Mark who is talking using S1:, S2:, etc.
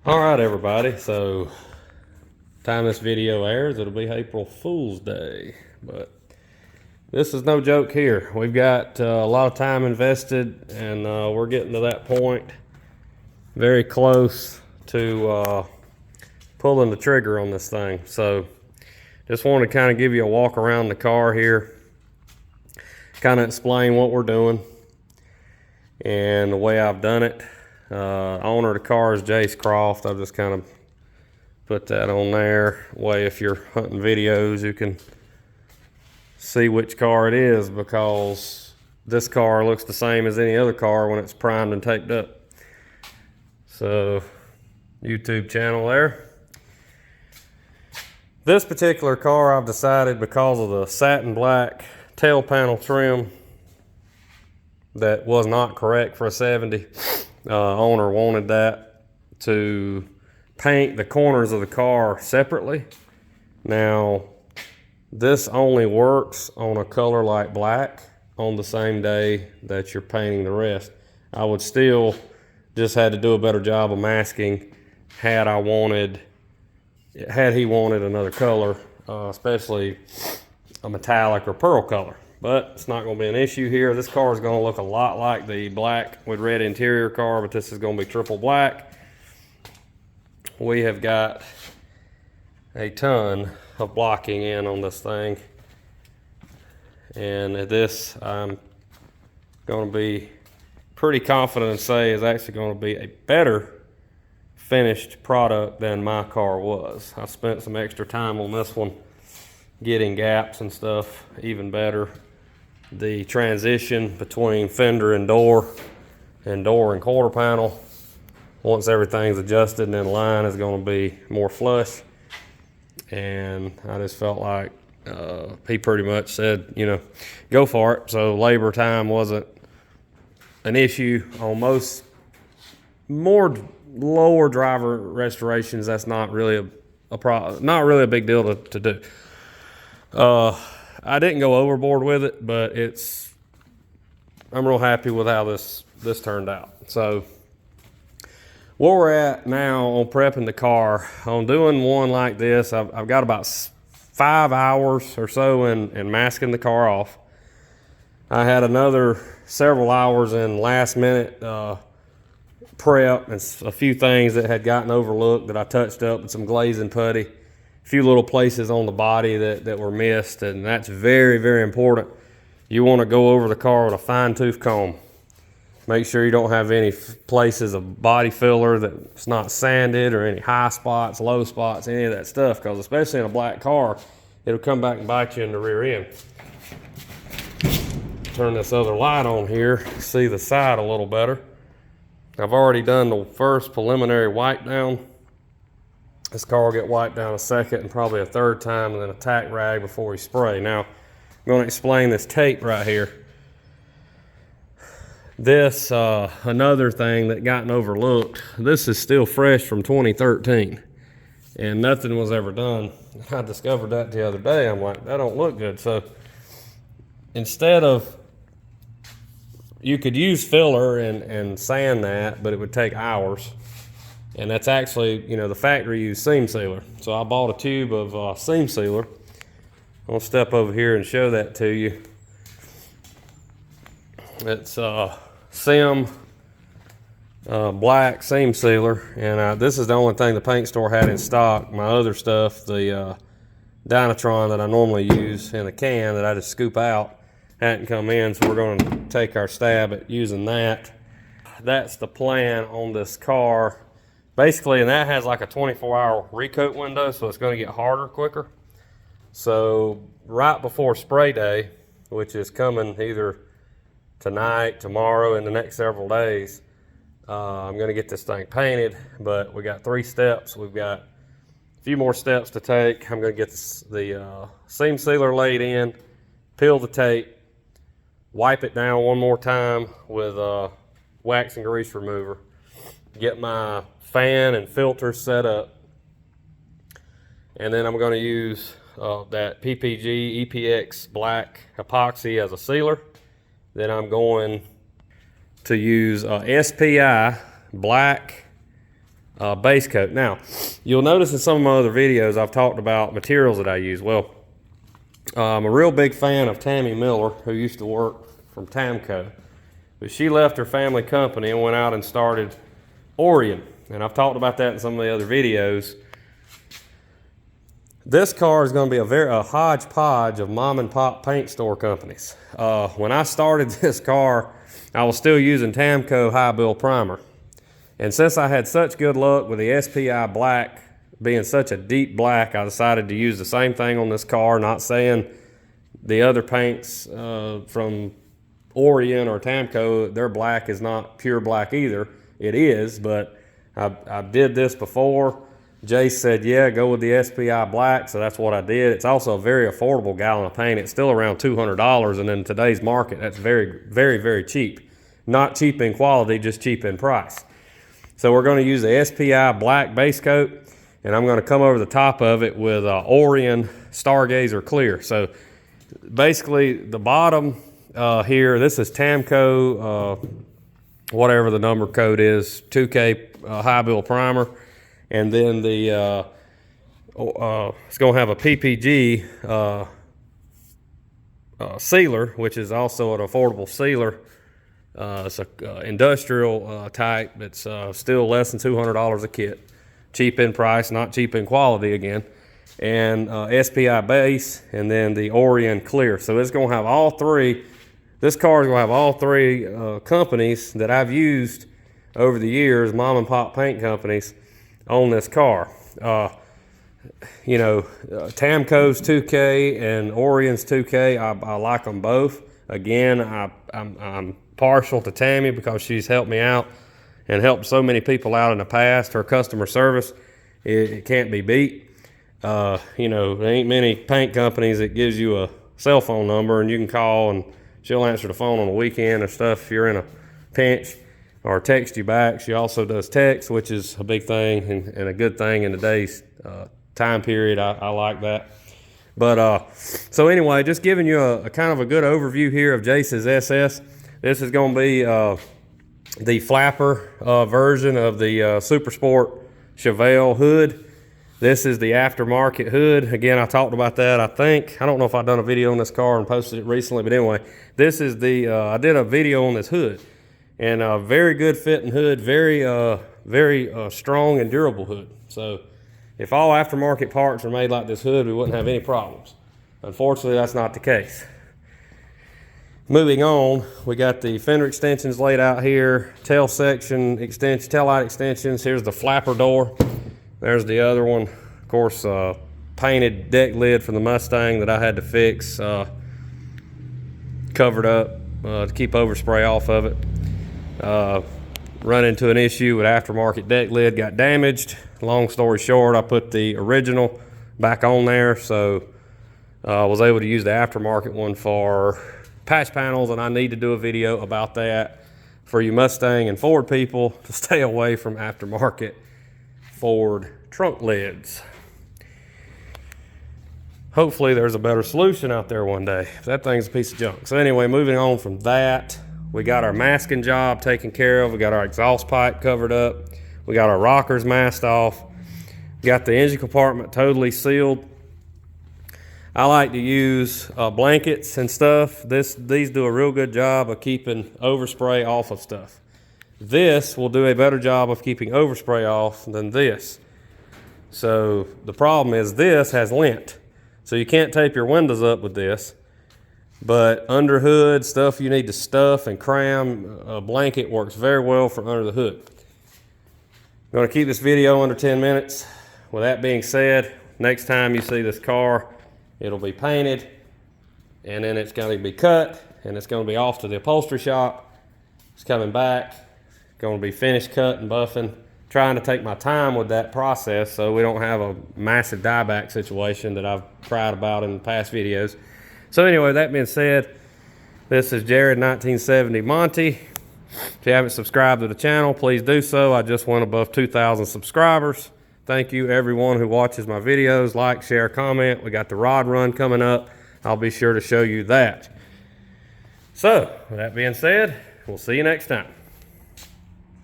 S1: All right, everybody. So, time this video airs, it'll be April Fool's Day. But this is no joke here. We've got a lot of time invested, and we're getting to that point very close to pulling the trigger on this thing. So, just want to kind of give you a walk around the car here, kind of explain what we're doing and the way I've done it. Owner of the car is Jace Croft. I've just kind of put that on there. Way if you're hunting videos, you can see which car it is, because this car looks the same as any other car when it's primed and taped up. So, YouTube channel there. This particular car, I've decided, because of the satin black tail panel trim that was not correct for a 70. Owner wanted that to paint the corners of the car separately. Now, this only works on a color like black on the same day that you're painting the rest. I would still just had to do a better job of masking had he wanted another color, especially a metallic or pearl color. But it's not going to be an issue here. This car is going to look a lot like the black with red interior car, but this is going to be triple black. We have got a ton of blocking in on this thing. And this, I'm going to be pretty confident and say is actually going to be a better finished product than my car was. I spent some extra time on this one, getting gaps and stuff even better. The transition between fender and door and quarter panel, once everything's adjusted and in line, is going to be more flush. And I just felt like he pretty much said, you know, go for it. So labor time wasn't an issue on most more lower driver restorations. That's not really not really a big deal to do. I didn't go overboard with it, but I'm real happy with how this turned out. So where we're at now on prepping the car, on doing one like this, I've got about 5 hours or so in masking the car off. I had another several hours in last minute prep and a few things that had gotten overlooked that I touched up with some glazing putty. A few little places on the body that were missed, and that's very, very important. You want to go over the car with a fine-tooth comb. Make sure you don't have any places of body filler that's not sanded, or any high spots, low spots, any of that stuff, because especially in a black car, it'll come back and bite you in the rear end. Turn this other light on here, see the side a little better. I've already done the first preliminary wipe down. This car will get wiped down a second and probably a third time, and then a tack rag before we spray. Now, I'm going to explain this tape right here. This, another thing that gotten overlooked, this is still fresh from 2013, and nothing was ever done. I discovered that the other day. I'm like, that don't look good. So instead of, you could use filler and sand that, but it would take hours. And that's actually, you know, the factory used seam sealer. So I bought a tube of seam sealer. I'll step over here and show that to you. It's Sim black seam sealer. And this is the only thing the paint store had in stock. My other stuff, the Dynatron that I normally use in a can that I just scoop out, hadn't come in. So we're going to take our stab at using that. That's the plan on this car. Basically, and that has like a 24-hour recoat window, so it's going to get harder quicker. So right before spray day, which is coming either tonight, tomorrow, in the next several days, I'm going to get this thing painted. But we got 3 steps. We've got a few more steps to take. I'm going to get the seam sealer laid in, peel the tape, wipe it down one more time with wax and grease remover, get my fan and filter set up, and then I'm going to use that PPG EPX black epoxy as a sealer. Then I'm going to use SPI black base coat. Now, you'll notice in some of my other videos I've talked about materials that I use. Well, I'm a real big fan of Tammy Miller, who used to work from Tamco. But she left her family company and went out and started Orion. And I've talked about that in some of the other videos. This car is going to be a hodgepodge of mom and pop paint store companies. When I started this car, I was still using Tamco high bill primer. And since I had such good luck with the SPI black being such a deep black, I decided to use the same thing on this car, not saying the other paints from Orion or Tamco, their black is not pure black either. It is, but I did this before. Jace said, yeah, go with the SPI black, so that's what I did. It's also a very affordable gallon of paint. It's still around $200, and in today's market, that's very, very, very cheap. Not cheap in quality, just cheap in price. So we're going to use the SPI black base coat, and I'm going to come over the top of it with Orion Stargazer Clear. So basically, the bottom here, this is Tamco, whatever the number code is, 2K high bill primer. And then the it's going to have a PPG sealer, which is also an affordable sealer. It's an industrial type. It's still less than $200 a kit. Cheap in price, not cheap in quality again. And SPI base, and then the Orion Clear. So it's going to have all three. This car is going to have all three companies that I've used over the years, mom and pop paint companies, on this car. You know, Tamco's 2K and Orion's 2K, I like them both. Again, I'm partial to Tammy because she's helped me out and helped so many people out in the past. Her customer service, it can't be beat. You know, there ain't many paint companies that gives you a cell phone number and you can call and she'll answer the phone on the weekend or stuff if you're in a pinch, or text you back. She also does text, which is a big thing and a good thing in today's time period. I like that. But so anyway, just giving you a kind of a good overview here of Jace's SS. This is going to be the flapper version of the Super Sport Chevelle hood. This is the aftermarket hood. Again, I talked about that, I think. I don't know if I've done a video on this car and posted it recently, but anyway, this is the, I did a video on this hood. And a very good fitting hood, very strong and durable hood. So if all aftermarket parts were made like this hood, we wouldn't have any problems. Unfortunately, that's not the case. Moving on, we got the fender extensions laid out here, tail section extension, tail light extensions. Here's the flapper door. There's the other one. Of course, painted deck lid from the Mustang that I had to fix, covered up to keep overspray off of it. Run into an issue with aftermarket deck lid, got damaged. Long story short, I put the original back on there, so I was able to use the aftermarket one for patch panels, and I need to do a video about that for you Mustang and Ford people to stay away from aftermarket Ford trunk lids. Hopefully there's a better solution out there one day. That thing's a piece of junk. So anyway, moving on from that, we got our masking job taken care of. We got our exhaust pipe covered up. We got our rockers masked off. Got the engine compartment totally sealed. I like to use blankets and stuff. These do a real good job of keeping overspray off of stuff. This will do a better job of keeping overspray off than this. So the problem is this has lint. So you can't tape your windows up with this. But under hood, stuff you need to stuff and cram, a blanket works very well for under the hood. I'm going to keep this video under 10 minutes. With that being said, next time you see this car, it'll be painted, and then it's going to be cut, and it's going to be off to the upholstery shop. It's coming back, going to be finished cut and buffing. Trying to take my time with that process so we don't have a massive dieback situation that I've cried about in past videos. So anyway, that being said, this is Jared 1970 Monte. If you haven't subscribed to the channel, please do so. I just went above 2,000 subscribers. Thank you everyone who watches my videos. Like, share, comment. We got the rod run coming up. I'll be sure to show you that. So, with that being said, we'll see you next time.